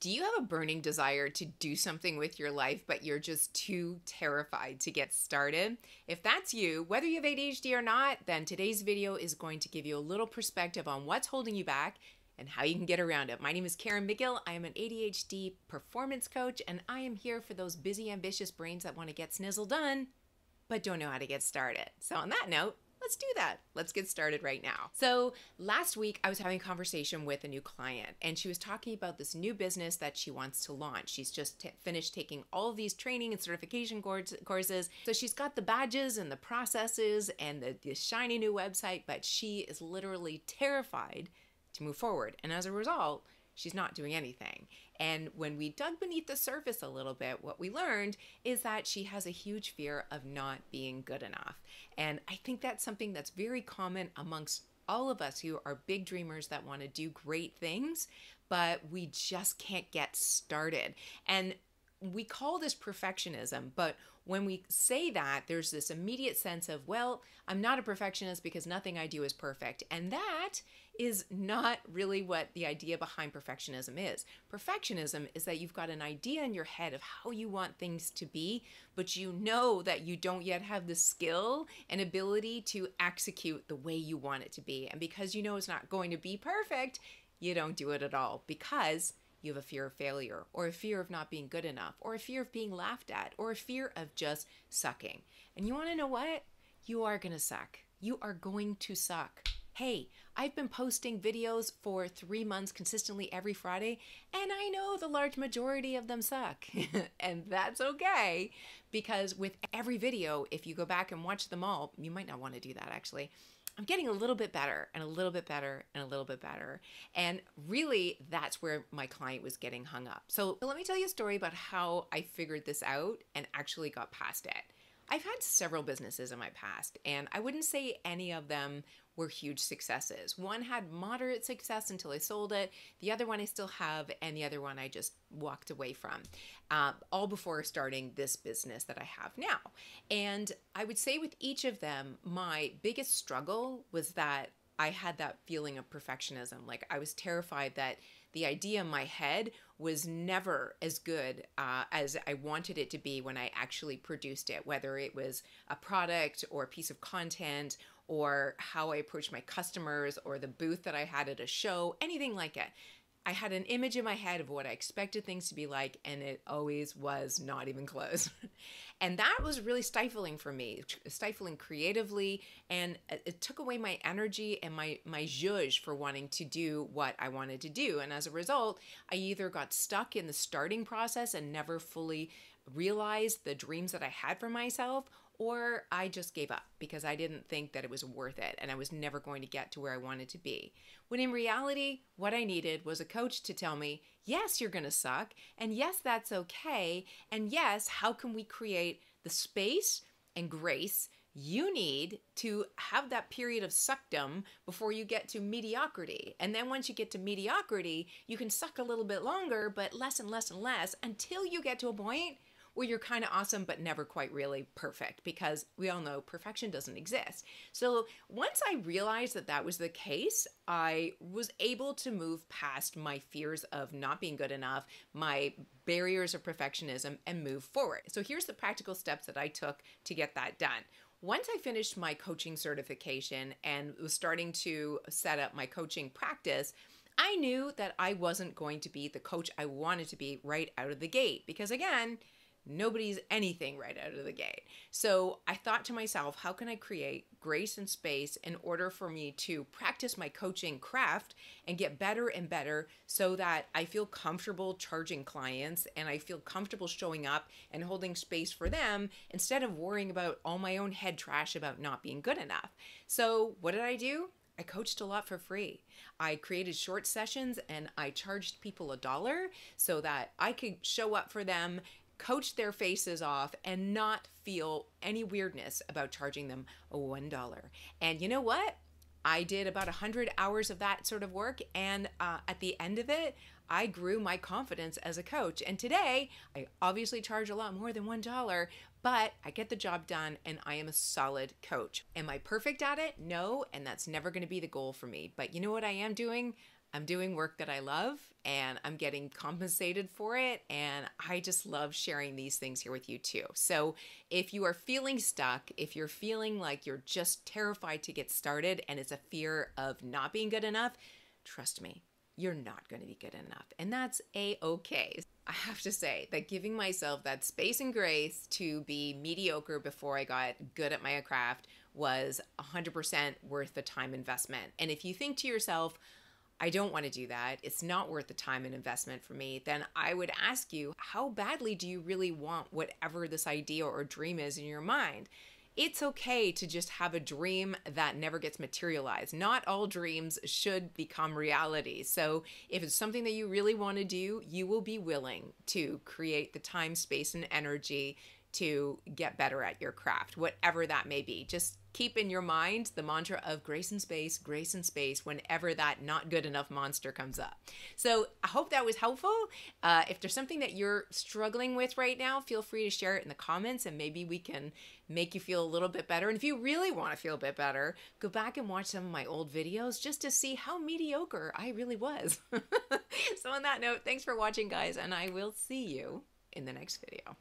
Do you have a burning desire to do something with your life, but you're just too terrified to get started? If that's you, whether you have ADHD or not, then today's video is going to give you a little perspective on what's holding you back and how you can get around it. My name is Karen McGill. I am an ADHD performance coach, and I am here for those busy, ambitious brains that want to get snizzle done, but don't know how to get started. So on that note, let's do that. Let's get started right now. So last week I was having a conversation with a new client, and she was talking about this new business that she wants to launch. She's just finished taking all of these training and certification courses. So she's got the badges and the processes and the shiny new website, but she is literally terrified to move forward. And as a result, she's not doing anything. And when we dug beneath the surface a little bit, what we learned is that she has a huge fear of not being good enough. And I think that's something that's very common amongst all of us who are big dreamers that want to do great things, but we just can't get started. And we call this perfectionism, but when we say that, there's this immediate sense of, well, I'm not a perfectionist because nothing I do is perfect. And that is not really what the idea behind perfectionism is. Perfectionism is that you've got an idea in your head of how you want things to be, but you know that you don't yet have the skill and ability to execute the way you want it to be. And because you know it's not going to be perfect, you don't do it at all because you have a fear of failure, or a fear of not being good enough, or a fear of being laughed at, or a fear of just sucking. And you want to know what? You are going to suck. You are going to suck. Hey, I've been posting videos for 3 months consistently every Friday, and I know the large majority of them suck. And that's okay, because with every video, if you go back and watch them all, you might not want to do that actually, I'm getting a little bit better and a little bit better and a little bit better. And really, that's where my client was getting hung up. So let me tell you a story about how I figured this out and actually got past it. I've had several businesses in my past, and I wouldn't say any of them were huge successes. One had moderate success until I sold it. The other one I still have, and the other one I just walked away from, all before starting this business that I have now. And I would say with each of them, my biggest struggle was that I had that feeling of perfectionism. Like I was terrified that the idea in my head was never as good as I wanted it to be when I actually produced it, whether it was a product or a piece of content or how I approached my customers or the booth that I had at a show, anything like it. I had an image in my head of what I expected things to be like, and it always was not even close. And that was really stifling for me, stifling creatively, and it took away my energy and my zhuzh for wanting to do what I wanted to do. And as a result, I either got stuck in the starting process and never fully realized the dreams that I had for myself, or I just gave up because I didn't think that it was worth it and I was never going to get to where I wanted to be. When in reality, what I needed was a coach to tell me, yes, you're going to suck, and yes, that's okay, and yes, how can we create the space and grace you need to have that period of suckdom before you get to mediocrity. And then once you get to mediocrity, you can suck a little bit longer, but less and less and less until you get to a point where you're kind of awesome, but never quite really perfect, because we all know perfection doesn't exist. So once I realized that that was the case, I was able to move past my fears of not being good enough, my barriers of perfectionism, and move forward. So here's the practical steps that I took to get that done. Once I finished my coaching certification and was starting to set up my coaching practice, I knew that I wasn't going to be the coach I wanted to be right out of the gate, because again, nobody's anything right out of the gate. So I thought to myself, how can I create grace and space in order for me to practice my coaching craft and get better and better so that I feel comfortable charging clients and I feel comfortable showing up and holding space for them instead of worrying about all my own head trash about not being good enough. So what did I do? I coached a lot for free. I created short sessions and I charged people $1 so that I could show up for them, coach their faces off, and not feel any weirdness about charging them $1. And you know what? I did about 100 hours of that sort of work, and at the end of it, I grew my confidence as a coach. And today, I obviously charge a lot more than $1, but I get the job done and I am a solid coach. Am I perfect at it? No, and that's never going to be the goal for me. But you know what I am doing? I'm doing work that I love and I'm getting compensated for it. And I just love sharing these things here with you too. So if you are feeling stuck, if you're feeling like you're just terrified to get started and it's a fear of not being good enough, trust me, you're not going to be good enough. And that's a-okay. I have to say that giving myself that space and grace to be mediocre before I got good at my craft was 100% worth the time investment. And if you think to yourself, I don't want to do that, it's not worth the time and investment for me, then I would ask you, how badly do you really want whatever this idea or dream is in your mind? It's okay to just have a dream that never gets materialized. Not all dreams should become reality. So if it's something that you really want to do, you will be willing to create the time, space, and energy to get better at your craft, whatever that may be. Just keep in your mind the mantra of grace and space whenever that not good enough monster comes up. So I hope that was helpful. If there's something that you're struggling with right now, feel free to share it in the comments and maybe we can make you feel a little bit better. And if you really want to feel a bit better, go back and watch some of my old videos just to see how mediocre I really was. So on that note, thanks for watching, guys, and I will see you in the next video.